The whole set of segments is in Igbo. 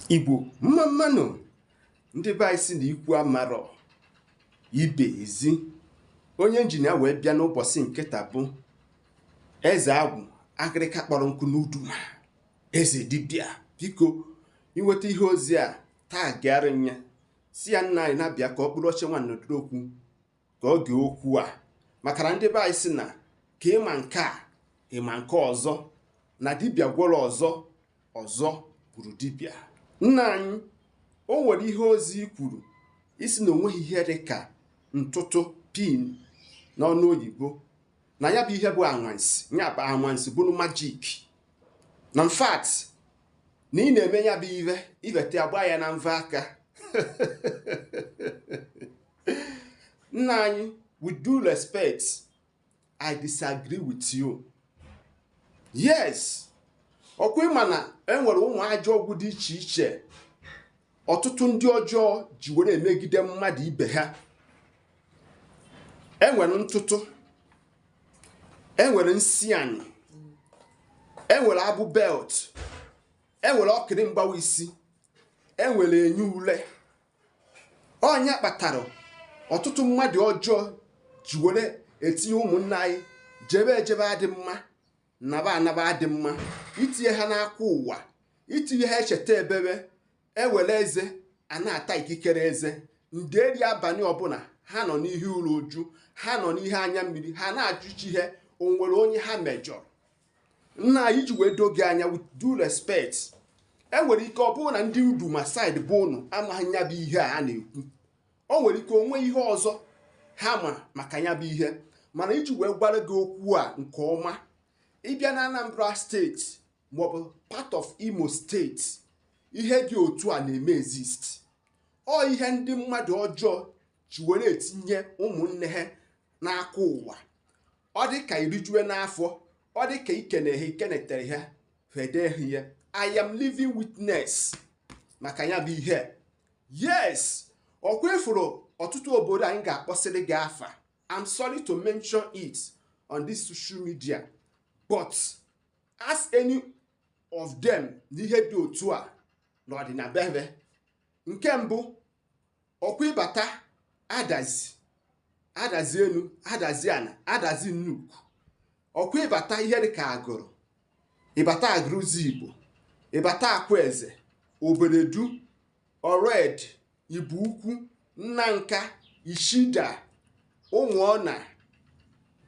Igbo mmanụ ndị be anyị si na ikwu amarọ ibe ezi. Onye injinia wee bịa n'ụbọchị nke taa bụ Ezegwu Akirika kpọrọ nkụ n'uduma eze dibia. Biko inweta ihe ozi a taa gịarị nya si ya nna anyị na-abịa ka ọ kpụrụ oche nwanne okwu ka ọ gee okwu a maka na ndị be anyị si na ka ịma nke a ịma nke ọzọ na dibia gwọrọ ọzọ kwuru dibia. Nna anyị o nwere ihe ozi kwuru isi na onweghị ihe dị ka ntụtụ pin n'ọnụ oyibo na ya bụ ihe bụ anwansi, ya bụ anwansi bụrụ majik na mfat na ị na-eme ya bụ ihe iveta agba ya na mve aka. Nna anyị, with due respect, I disagree with you. Yes, ọkwa ịma na enwere ụmụ ajọ ọgwụ dị iche iche ọtụtụ ndị ọjọọ ji were emegide mmadụ ibe ha. Enwere ntụtụ, enwere nsị anyị, enwere abụ belt, enwere ọkịrị mgbawa isi, enwere enye ule. Ọnya kpatara ọtụtụ mmadụ ọjọọ ji were etinye ụmụnne anyị jebe adị mma naba adị mma, itinye ha n'aka ụwa, itinye ha echeta ebebe, ewere eze a na-ata ikikere eze ndị eri abalị ọbụla ha nọ n'ihe ụlọ uju, ha nọ n'ihe anya mmiri, ha na-ajụchi ihe onwere onye ha mejọrọ. Nna anyị ji wee doge anya with due respect, enwere ike ọ bụrụ na ndị uduma side bụ unu amaghị ya bụ ihe a na-ekwu, o nwere ike onwe ihe ọzọ ha ma maka ya bụ ihe, mana iji wee gwara gị okwu a nke ọma, ịbịa na Anambra steeti maọbụ part of Imo steeti, ihe dị otu a na-eme exist. Ọ ihe ndị mmadụ ọjọọ ji were etinye ụmụnne ha n'aka ụwa. Ọ dị ka irijue n'afọ, ọ dị ka ikenetere ha fede ihe. I am living witness maka ya bụ ihe. Yes, ọkwa ifuru ọtụtụ obodo anyị ga-akpọsịrị gị afa. I'm sorry to mention it on this social media, but ask any of them n'ihe dị otu a n'ọdịnabebe. Nke mbụ, ọkwa ịbata adazi enu, adazi ana, adazi nnukwu. Ọkwa ịbata ihe dị ka agụrụ, ịbata agụrụzi Igbo, ịbata akwa eze, oberedu, ọred, ibu ukwu, nna nka, ishida, ụmụọna,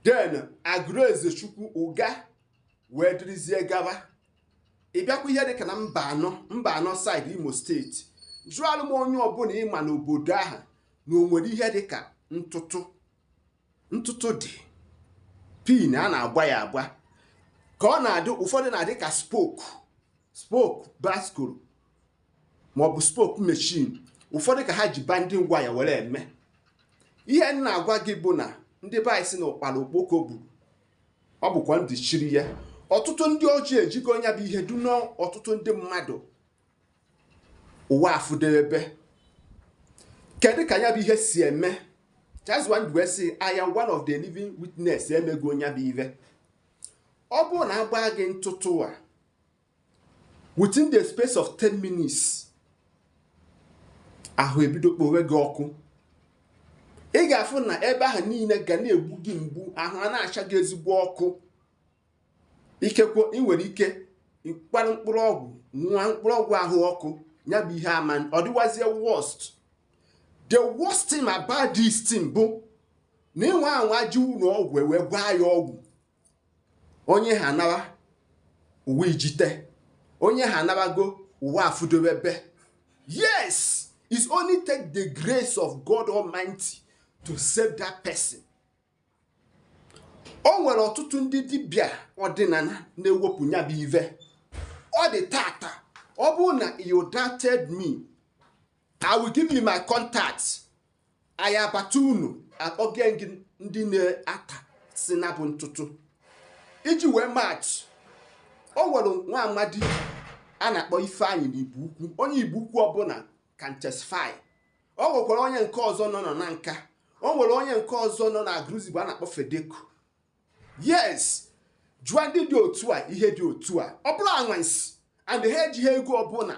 den agụrụ eze chukwu, ụga wee dịrịzie gaba. Ịbịakwa ihe dị ka na mba anọ side Imo steeti, jụọlụ m onye ọbụla ịma n'obodo ahụ na o nwere ihe dị ka ntụtụ dị pin a na-agba ya agba ka ọ na-adị. Ụfọdụ na-adị ka spoke baskoro maọbụ spoke machine. Ụfọdụ ka ha ji bandị ngwa ya were eme ihe. M na-agwa gị bụ na ndị be anyị si na ụkpara okpoko buru, ọ bụkwa ndị chiri ya. Ọtụtụ ndị ọjọọ ejigo ya bụ ihe duno ọtụtụ ndị mmadụ ụwa afụdebe. Kedu ka ya bụ ihe si eme? Just one wee sị, I am one of the living witness emego ya bụ ihe. Ọ bụrụ na agba gị ntụtụ a within the space of 10 minutes, ahụ ebido kpowe gị ọkụ. Ị ga-afụ na ebe ahụ niile ga na-egbu gị mgbu, ahụ a na-acha gị ezigbo ọkụ. Ikekwe ị nwere ike ịkpara mkpụrụ ọgwụ, nwa mkpụrụ ọgwụ ahụ ọkụ, ya bụ ihe ama ọ dịwazie worst. The worst thing about this thing bụ na ịnwe anwa ji ụlọ ọgwụ wee gwa ya ọgwụ, onye ha anawa uwe ijite, onye ha anabago uwe afụdobebe. Yes, it's only take the grace of God Almighty to save that person. O nwere ọtụtụ ndị dibia ọdịnala na-ewepụ ya bụ ive. Ọ dị tata, ọ bụrụ na you doubted me, I will give you my contacts. I abata unu akpọge gị ndị na-ata si na bụ ntụtụ iji wee match. O nwere nwa amadi a na-akpọ Ifeanyị n'Igbo ukwu. Onye Igbo ukwu ọbụla can testify. O nwekwara onye nke ọzọ nọ na nka, o nwere onye nke ọzọ nọ na agụrụzi a na-akpọ Fedeko. Yes, jụọ ndị dị otu a ihe dị otu a, ọ bụrụ anwansi and ha ejighị ego ọbụla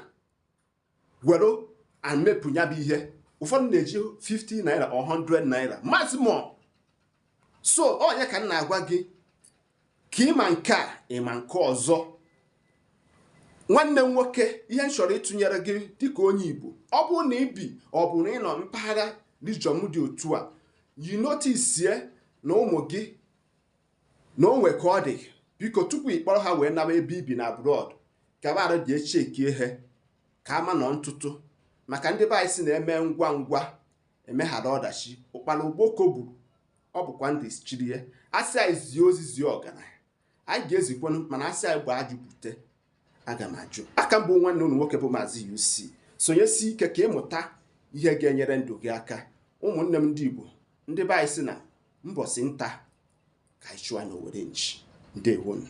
were amepụ ya bụ ihe. Ụfọdụ na-eji 50 naira or 100 naira maximum. So onye ka m na-agwa gị ka ịma nke a ịma nke ọzọ. Nwanne m nwoke, ihe m chọrọ ịtụnyere gị dịka onye Igbo, ọ bụrụ na ibi ọ bụ na ị nọ mpaghara region dị otu a, you notice na ụmụ gị na onwe ka ọ dị, biko tupu ị kpọrọ ha wee naba ebe ibi na abroad, ka bara dị echeki ihe ka ama nọ ntụtụ, maka ndị be anyị si na-eme ngwa ngwa emeghara ọdachi. Ụkpana ugboko gburu, ọ bụkwa ndị chiri ya. Asị anyị zie ozi zie ọgaranya, anyị ga-ezikwanụ, mana asị anyị bụ ajụ bute, aga m ajụ. Aka mbụ nwanne unu nwoke bụ Maazi-UC. Sonyesi ike ka ịmụta ihe ga-enyere ndụ gị aka. Ụmụnne m ndị Igbo, ndị be anyị si na mbọsị nta ka anyị chụọ n'Owere nchi. Ndewonu.